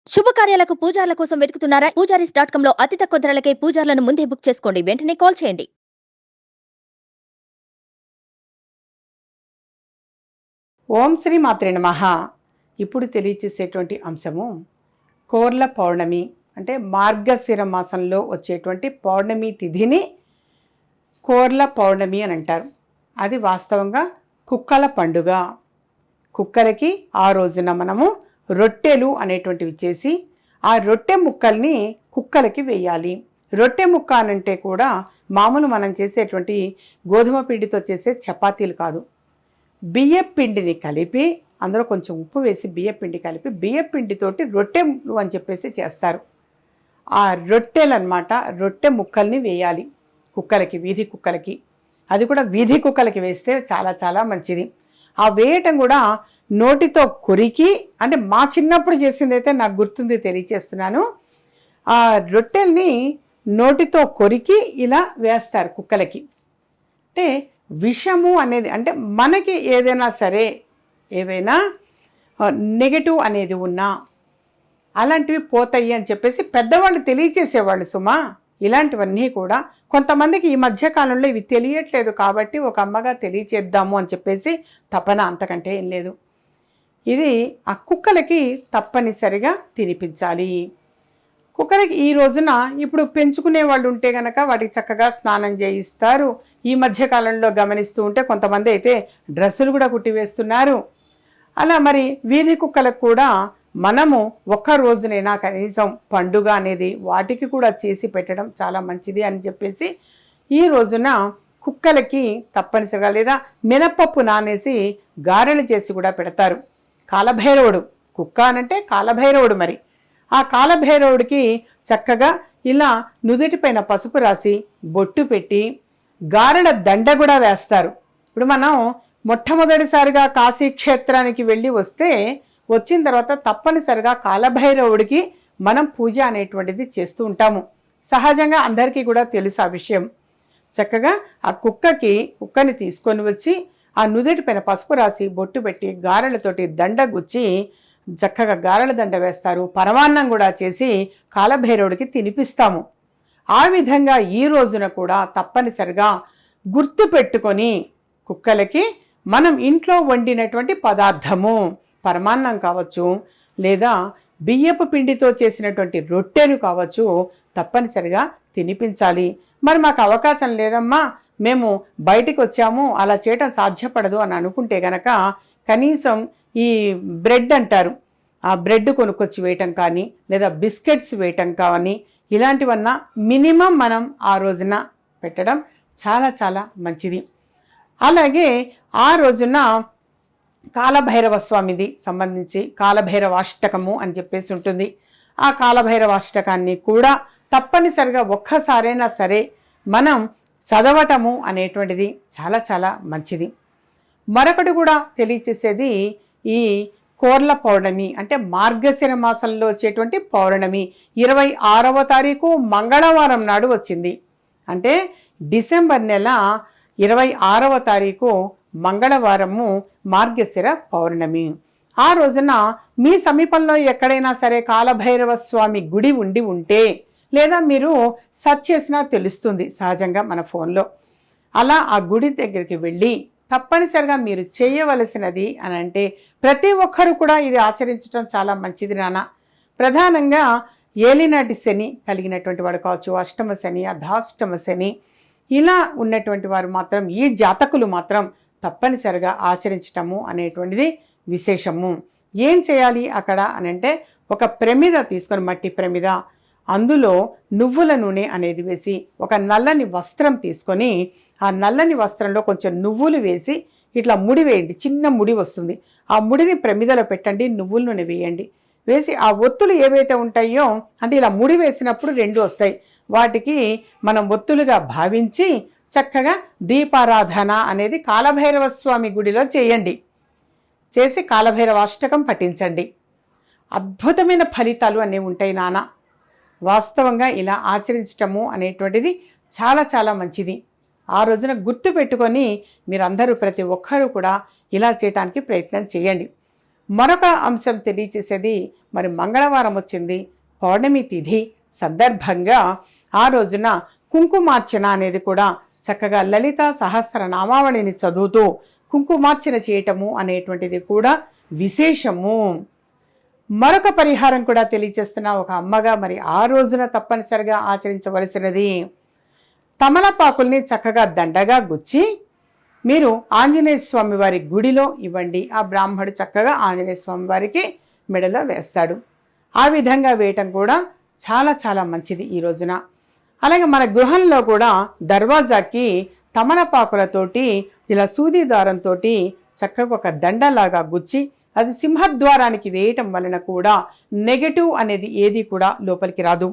శుభకార్యాలకు పూజార్ల కోసం వెతుకుతున్నారా? పూజారీస్.com లో అతి తక్కువ ధరలకే పూజార్లను ముందే బుక్ చేసుకోండి. వెంటనే కాల్ చేయండి. ఓం శ్రీ మాత్రే నమః. ఇప్పుడు తెలియచేసేటువంటి అంశము కోర్ల పౌర్ణమి, అంటే మార్గశిర మాసంలో వచ్చేటువంటి పౌర్ణమి తిథిని కోర్ల పౌర్ణమి అని అంటారు. అది వాస్తవంగా కుక్కల పండుగ. కుక్కలకి ఆ రోజున మనము రొట్టెలు అనేటువంటివి చేసి ఆ రొట్టె ముక్కల్ని కుక్కలకి వేయాలి. రొట్టె ముక్క అనంటే కూడా మామూలు మనం చేసేటువంటి గోధుమ పిండితో చేసే చపాతీలు కాదు. బియ్యపిండిని కలిపి అందులో కొంచెం ఉప్పు వేసి బియ్యపిండి కలిపి బియ్యపిండితోటి రొట్టెలు అని చెప్పేసి చేస్తారు. ఆ రొట్టెలు అన్నమాట, రొట్టె ముక్కల్ని వేయాలి కుక్కలకి, వీధి కుక్కలకి. అది కూడా వీధి కుక్కలకి వేస్తే చాలా చాలా మంచిది. ఆ వేయటం కూడా నోటితో కొరికి, అంటే మా చిన్నప్పుడు చేసింది అయితే నాకు గుర్తుంది, తెలియచేస్తున్నాను. ఆ రొట్టెల్ని నోటితో కొరికి ఇలా వేస్తారు కుక్కలకి. అంటే విషము అనేది, అంటే మనకి ఏదైనా సరే ఏవైనా నెగటివ్ అనేది ఉన్నా అలాంటివి పోతాయి అని చెప్పేసి పెద్దవాళ్ళు తెలియచేసేవాళ్ళు సుమా. ఇలాంటివన్నీ కూడా కొంతమందికి ఈ మధ్యకాలంలో ఇవి తెలియట్లేదు కాబట్టి ఒక అమ్మగా తెలియచేద్దాము అని చెప్పేసి తపన, అంతకంటే ఏం లేదు. ఇది ఆ కుక్కలకి తప్పనిసరిగా తినిపించాలి. కుక్కలకి ఈ రోజున ఇప్పుడు పెంచుకునే వాళ్ళు ఉంటే కనుక వాటికి చక్కగా స్నానం చేయిస్తారు. ఈ మధ్యకాలంలో గమనిస్తూ ఉంటే కొంతమంది అయితే డ్రెస్సులు కూడా కుట్టివేస్తున్నారు. అలా మరి వీధి కుక్కలకు కూడా మనము ఒక్క రోజునైనా కనీసం పండుగ అనేది వాటికి కూడా చేసి పెట్టడం చాలా మంచిది అని చెప్పేసి ఈ రోజున కుక్కలకి తప్పనిసరిగా, లేదా మినపప్పు నానేసి గారెలు చేసి కూడా పెడతారు. కాలభైరవుడు కుక్క అనంటే కాలభైరవుడు. మరి ఆ కాలభైరవుడికి చక్కగా ఇలా నుదుటిపైన పసుపు రాసి బొట్టు పెట్టి గారెల దండ కూడా వేస్తారు. ఇప్పుడు మనం మొట్టమొదటిసారిగా కాశీ క్షేత్రానికి వెళ్ళి వస్తే వచ్చిన తర్వాత తప్పనిసరిగా కాలభైరవుడికి మనం పూజ అనేటువంటిది చేస్తూ ఉంటాము. సహజంగా అందరికీ కూడా తెలుసు ఆ విషయం. చక్కగా ఆ కుక్కని తీసుకొని వచ్చి ఆ నుదుటి పైన పసుపు రాసి బొట్టు పెట్టి గారెలతోటి దండ గుచ్చి చక్కగా గారెల దండ వేస్తారు. పరమాన్నం కూడా చేసి కాలభైరవుడికి తినిపిస్తాము. ఆ విధంగా ఈ రోజున కూడా తప్పనిసరిగా గుర్తు పెట్టుకొని కుక్కలకి మనం ఇంట్లో వండినటువంటి పదార్థము, పరమాన్నం కావచ్చు, లేదా బియ్యపు పిండితో చేసినటువంటి రొట్టెలు కావచ్చు, తప్పనిసరిగా తినిపించాలి. మరి మాకు అవకాశం లేదమ్మా, మేము బయటికి వచ్చాము, అలా చేయటం సాధ్యపడదు అని అనుకుంటే గనక కనీసం ఈ బ్రెడ్ అంటారు, ఆ బ్రెడ్ కొనుక్కొచ్చి వేయటం కానీ, లేదా బిస్కెట్స్ వేయటం కానీ, ఇలాంటివన్నా మినిమం మనం ఆ రోజున పెట్టడం చాలా చాలా మంచిది. అలాగే ఆ రోజున కాలభైరవ స్వామిది సంబంధించి కాలభైరవాష్టకము అని చెప్పేసి ఉంటుంది. ఆ కాలభైరవాష్టకాన్ని కూడా తప్పనిసరిగా ఒక్కసారైనా సరే మనం చదవటము అనేటువంటిది చాలా చాలా మంచిది. మరొకటి కూడా తెలియచేసేది ఈ కోర్ల పౌర్ణమి, అంటే మార్గశిర మాసంలో వచ్చేటువంటి పౌర్ణమి 26వ తారీఖు మంగళవారం నాడు వచ్చింది. అంటే డిసెంబర్ నెల 26వ తారీఖు మంగళవారము మార్గశిర పౌర్ణమి. ఆ రోజున మీ సమీపంలో ఎక్కడైనా సరే కాలభైరవ స్వామి గుడి ఉండి ఉంటే, లేదా మీరు సెర్చ్ చేసినా తెలుస్తుంది సహజంగా మన ఫోన్లో. అలా ఆ గుడి దగ్గరికి వెళ్ళి తప్పనిసరిగా మీరు చేయవలసినది అని అంటే, ప్రతి ఒక్కరు కూడా ఇది ఆచరించడం చాలా మంచిది నాన్న. ప్రధానంగా ఏలినాటి శని కలిగినటువంటి వాడు కావచ్చు, అష్టమ శని, అర్ధాష్టమ శని, ఇలా ఉన్నటువంటి వారు మాత్రం, ఈ జాతకులు మాత్రం తప్పనిసరిగా ఆచరించటము అనేటువంటిది విశేషము. ఏం చేయాలి అక్కడ అని అంటే, ఒక ప్రమిద తీసుకొని, మట్టి ప్రమిద, అందులో నువ్వుల నూనె అనేది వేసి ఒక నల్లని వస్త్రం తీసుకొని ఆ నల్లని వస్త్రంలో కొంచెం నువ్వులు వేసి ఇట్లా ముడి వేయండి. చిన్న ముడి వస్తుంది. ఆ ముడిని ప్రమిదలో పెట్టండి, నువ్వుల నూనె వేయండి. వేసి ఆ ఒత్తులు ఏవైతే ఉంటాయో, అంటే ఇలా ముడి వేసినప్పుడు 2 వస్తాయి, వాటికి మనం ఒత్తులుగా భావించి చక్కగా దీపారాధన అనేది కాలభైరవ స్వామి గుడిలో చేయండి. చేసి కాలభైరవాష్టకం పఠించండి. అద్భుతమైన ఫలితాలు అనేవి ఉంటాయి నాన్న. వాస్తవంగా ఇలా ఆచరించటము అనేటువంటిది చాలా చాలా మంచిది. ఆ రోజున గుర్తు పెట్టుకొని మీరందరూ, ప్రతి ఒక్కరూ కూడా ఇలా చేయటానికి ప్రయత్నం చేయండి. మరొక అంశం తెలియచేసేది, మరి మంగళవారం వచ్చింది, పౌర్ణమి తిథి సందర్భంగా ఆ రోజున కుంకుమార్చన అనేది కూడా చక్కగా లలిత సహస్రనామావళిని చదువుతూ కుంకుమార్చన చేయటము అనేటువంటిది కూడా విశేషము. మరొక పరిహారం కూడా తెలియచేస్తున్న ఒక అమ్మగా మరి ఆ రోజున తప్పనిసరిగా ఆచరించవలసినది, తమలపాకుల్ని చక్కగా దండగా గుచ్చి మీరు ఆంజనేయ స్వామి వారి గుడిలో ఇవ్వండి. ఆ బ్రాహ్మడు చక్కగా ఆంజనేయ స్వామి వారికి మెడలో వేస్తాడు. ఆ విధంగా వేయటం కూడా చాలా చాలా మంచిది ఈ రోజున. అలాగే మన గృహంలో కూడా దర్వాజాకి తమలపాకులతోటి ఇలా సూది దారంతో చక్కగా ఒక దండలాగా గుచ్చి అది సింహద్వారానికి వేయటం వలన కూడా నెగటివ్ అనేది ఏది కూడా లోపలికి రాదు.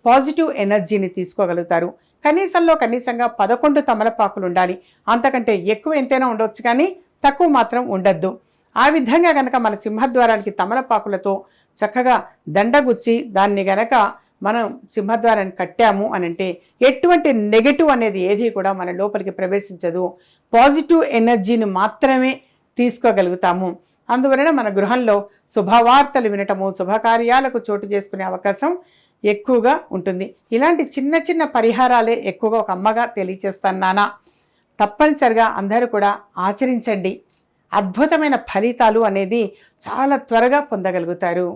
పాజిటివ్ ఎనర్జీని తీసుకోగలుగుతారు. కనీసంగా 11 తమలపాకులు ఉండాలి. అంతకంటే ఎక్కువ ఎంతైనా ఉండొచ్చు, కానీ తక్కువ మాత్రం ఉండద్దు. ఆ విధంగా గనక మన సింహద్వారానికి తమలపాకులతో చక్కగా దండగుచ్చి దాన్ని గనక మనం సింహద్వారాన్ని కట్టాము అని అంటే ఎటువంటి నెగటివ్ అనేది ఏది కూడా మన లోపలికి ప్రవేశించదు. పాజిటివ్ ఎనర్జీని మాత్రమే తీసుకోగలుగుతాము. అందువలన మన గృహంలో శుభవార్తలు వినటము, శుభకార్యాలకు చోటు చేసుకునే అవకాశం ఎక్కువగా ఉంటుంది. ఇలాంటి చిన్న చిన్న పరిహారాలే ఎక్కువగా ఒక అమ్మగా తెలియచేస్తున్నానా. తప్పనిసరిగా అందరూ కూడా ఆచరించండి. అద్భుతమైన ఫలితాలు అనేది చాలా త్వరగా పొందగలుగుతారు.